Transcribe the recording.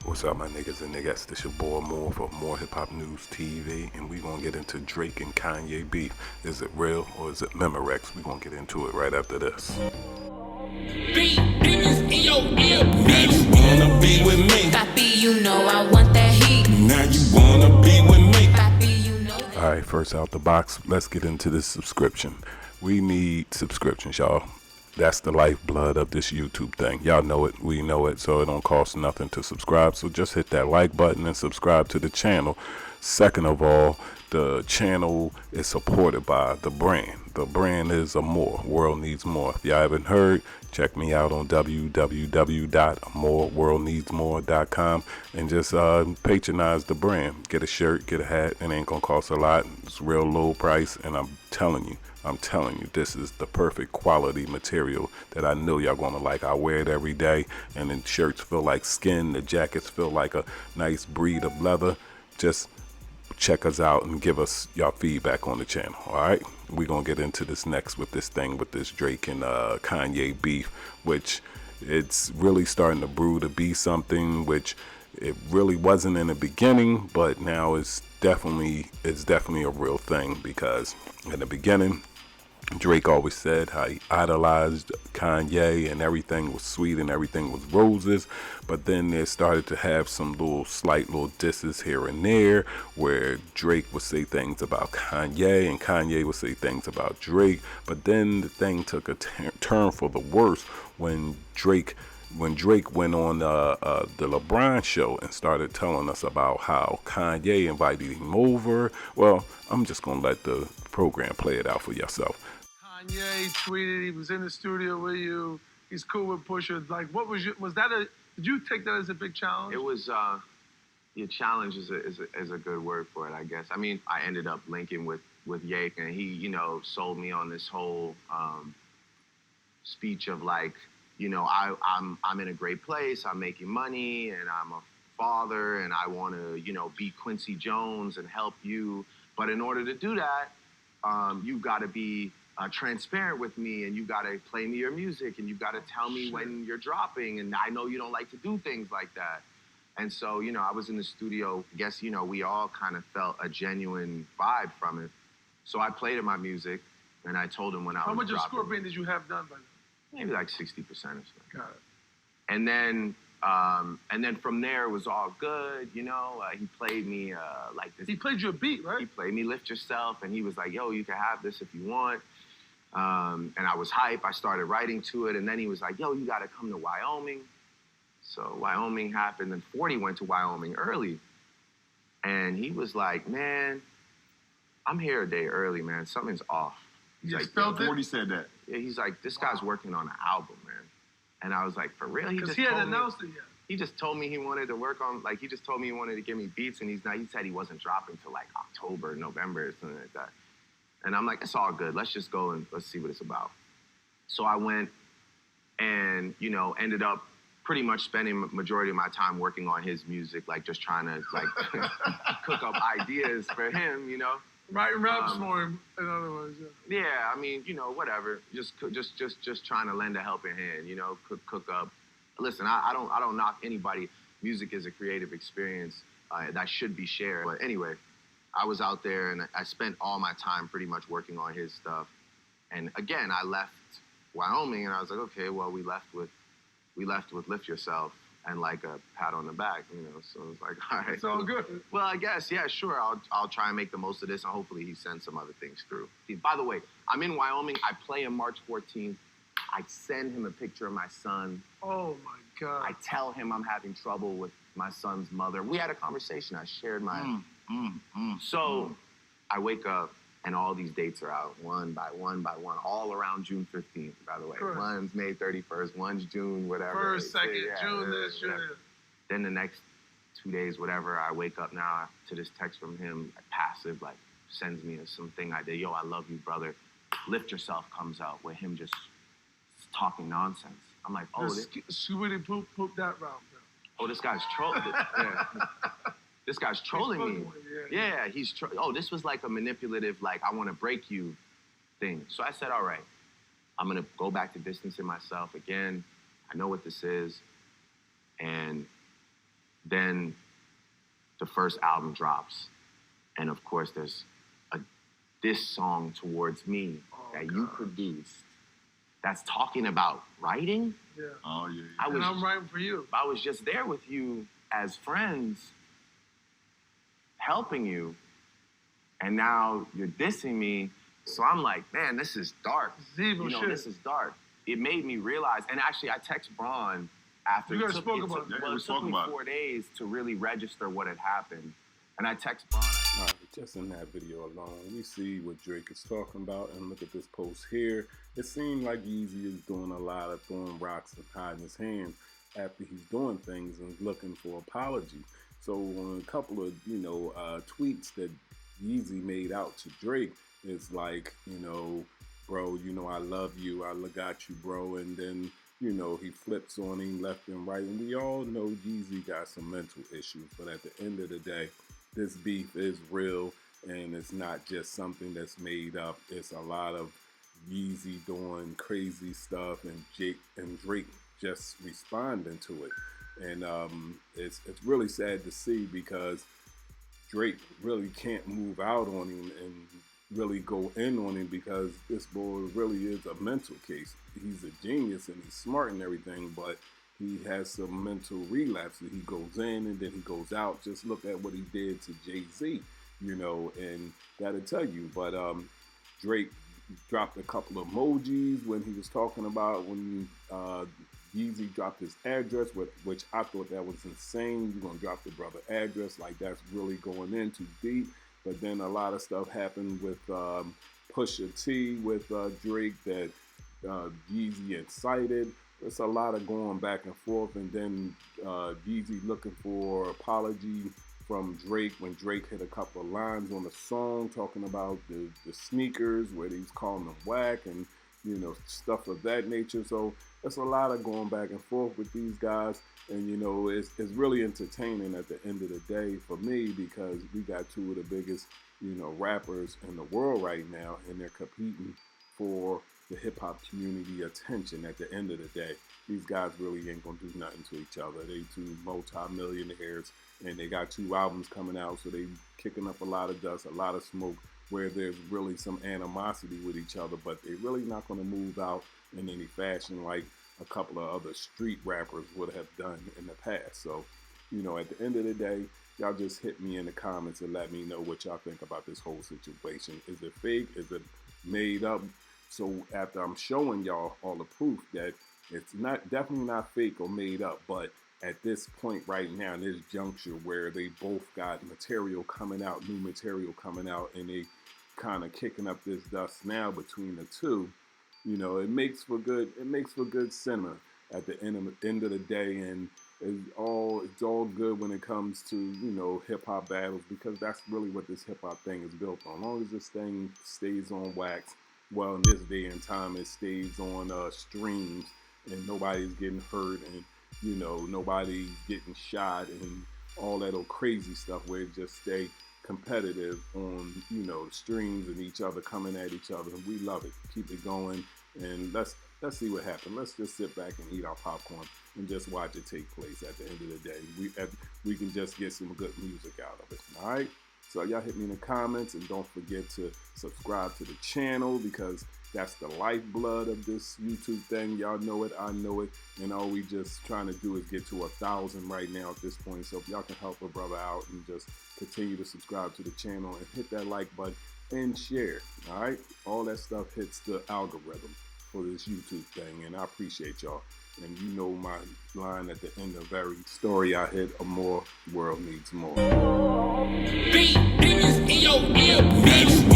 What's up, my niggas and niggas? This your boy Moore for More Hip Hop News TV, and we gonna get into Drake and Kanye beef. Is it real or is it Memorex? We gonna get into it right after this. Demons in your ear, bitch. You wanna be with me? Papi, you know I want that heat. Now you wanna be with me? Papi, you know that. All right, first out the box, let's get into this subscription. We need subscriptions, y'all. That's the lifeblood of this YouTube thing. Y'all know it, we know it, so it don't cost nothing to subscribe. So just hit that like button and subscribe to the channel. Second of all, the channel is supported by the brand. The brand is Amore. World Needs More. If y'all haven't heard, check me out on www.moreworldneedsmore.com and just patronize the brand. Get a shirt, get a hat. It ain't gonna cost a lot. It's real low price, and I'm telling you, this is the perfect quality material that I know y'all gonna like. I wear it every day, and the shirts feel like skin. The jackets feel like a nice breed of leather. Just check us out and give us y'all feedback on the channel. All right, we're gonna get into this next with this Drake and Kanye beef, which it's really starting to brew to be something which it really wasn't in the beginning, but now it's definitely a real thing, because in the beginning Drake always said how he idolized Kanye and everything was sweet and everything was roses, but then they started to have some slight little disses here and there where Drake would say things about Kanye and Kanye would say things about Drake, but then the thing took a turn for the worse when Drake went on the LeBron show and started telling us about how Kanye invited him over. Well, I'm just gonna let the program play it out for yourself. Kanye tweeted he was in the studio with you. He's cool with Pusha. Like, did you take that as a big challenge? It was, challenge is a good word for it, I guess. I mean, I ended up linking with Yake, and he, sold me on this whole speech of like, I'm in a great place, I'm making money, and I'm a father, and I want to, be Quincy Jones and help you. But in order to do that, you've got to be transparent with me, and you got to play me your music, and you got to tell me when you're dropping, and I know you don't like to do things like that. And so, I was in the studio. I guess, we all kind of felt a genuine vibe from it. So I played him my music, and I told him when I was dropping. How much of Scorpion did you have done by then? Maybe like 60% or so. Got it. And then from there it was all good, he played me like this. He played you a beat, right? He played me Lift Yourself, and he was like, yo, you can have this if you want. And I was hype. I started writing to it, and then he was like, yo, you got to come to Wyoming. So Wyoming happened, and 40 went to Wyoming early. And he was like, man, I'm here a day early, man. Something's off. He's like, felt it? 40 said that. Yeah, he's like, this guy's working on an album, man. And I was like, for real? Because he hadn't announced it yet. He just told me he wanted to work on, he just told me he wanted to give me beats, and he said he wasn't dropping till like October, November, or something like that. And I'm like, it's all good. Let's just go and let's see what it's about. So I went and, ended up pretty much spending majority of my time working on his music, like just trying to cook up ideas for him, Writing raps for him, in other words. Yeah, I mean, whatever. Just trying to lend a helping hand, cook up. Listen, I don't knock anybody. Music is a creative experience that should be shared. But anyway, I was out there and I spent all my time pretty much working on his stuff. And again, I left Wyoming and I was like, okay, well, we left with Lift Yourself and like a pat on the back, so it's like, all right. It's all good. Well, I guess, yeah, sure. I'll try and make the most of this, and hopefully he sends some other things through. By the way, I'm in Wyoming. I play him March 14th. I send him a picture of my son. Oh my God. I tell him I'm having trouble with my son's mother. We had a conversation. I shared my... So I wake up, and all these dates are out, one by one, all around June 15th, by the way. Correct. One's May 31st, one's June, whatever. First, second, June, this, June. Then the next 2 days, whatever, I wake up now to this text from him, passive, sends me something I did. Yo, I love you, brother. Lift Yourself comes out with him just talking nonsense. I'm like, oh, Scooby poop that route, bro. Oh, this guy's trolling. Yeah. This guy's trolling me. Yeah, this was like a manipulative, I want to break you thing. So I said, all right, I'm going to go back to distancing myself again. I know what this is. And Then the first album drops. And of course, there's this song, Towards Me, that you produced, that's talking about writing. Yeah. Oh, yeah. And I'm writing for you. I was just there with you as friends, helping you, and now you're dissing me. So I'm like, man, this is dark. This is evil shit. This is dark. It made me realize, and actually I text Braun after You it guys took, spoke it about took, it. well, it took me 4 days to really register what had happened. And I text Braun. All right, just in that video alone, we see what Drake is talking about, and look at this post here. It seemed like Yeezy is doing a lot of throwing rocks and hiding his hands after he's doing things and looking for apology. So on a couple of, tweets that Yeezy made out to Drake, it's like, bro, I love you, I got you, bro, and then, he flips on him left and right, and we all know Yeezy got some mental issues, but at the end of the day, this beef is real, and it's not just something that's made up. It's a lot of Yeezy doing crazy stuff, and Drake just responding to it, and it's really sad to see, because Drake really can't move out on him and really go in on him, because this boy really is a mental case. He's a genius and he's smart and everything, but he has some mental relapses. He goes in and then he goes out. Just look at what he did to Jay-Z, and that'll tell you. But Drake dropped a couple of emojis when he was talking about when Yeezy dropped his address, which I thought that was insane. You're going to drop the brother address, like that's really going in too deep. But then a lot of stuff happened with Pusha T with Drake that Yeezy incited. It's a lot of going back and forth, and then Yeezy looking for apology from Drake when Drake hit a couple of lines on the song talking about the sneakers where he's calling them whack and stuff of that nature. So it's a lot of going back and forth with these guys, and it's really entertaining at the end of the day for me, because we got two of the biggest rappers in the world right now, and they're competing for the hip-hop community attention. At the end of the day, these guys really ain't gonna do nothing to each other. They two multi-millionaires, and they got 2 albums coming out, so they kicking up a lot of dust, a lot of smoke, where there's really some animosity with each other, but they're really not gonna move out in any fashion like a couple of other street rappers would have done in the past. So, at the end of the day, y'all just hit me in the comments and let me know what y'all think about this whole situation. Is it fake? Is it made up? So after I'm showing y'all all the proof that it's definitely not fake or made up, but at this point right now, in this juncture where they both got material coming out, new material coming out, and they kind of kicking up this dust now between the two, it makes for good cinema at the end of the day, and it's all good when it comes to hip hop battles, because that's really what this hip hop thing is built on. As long as this thing stays on wax, well, in this day and time, it stays on streams, and nobody's getting hurt, and nobody's getting shot, and all that old crazy stuff where it just stay competitive on the streams and each other coming at each other. And we love it. Keep it going, and let's see what happens. Let's just sit back and eat our popcorn and just watch it take place. At the end of the day, we can just get some good music out of it. All right. So y'all hit me in the comments, and don't forget to subscribe to the channel, because that's the lifeblood of this YouTube thing. Y'all know it, I know it, and all we just trying to do is get to 1,000 right now at this point. So if y'all can help a brother out and just continue to subscribe to the channel and hit that like button and share, all right? All that stuff hits the algorithm for this YouTube thing, and I appreciate y'all. And my line at the end of every story I hit, a more world needs more. Beat niggas in your ear, bitch.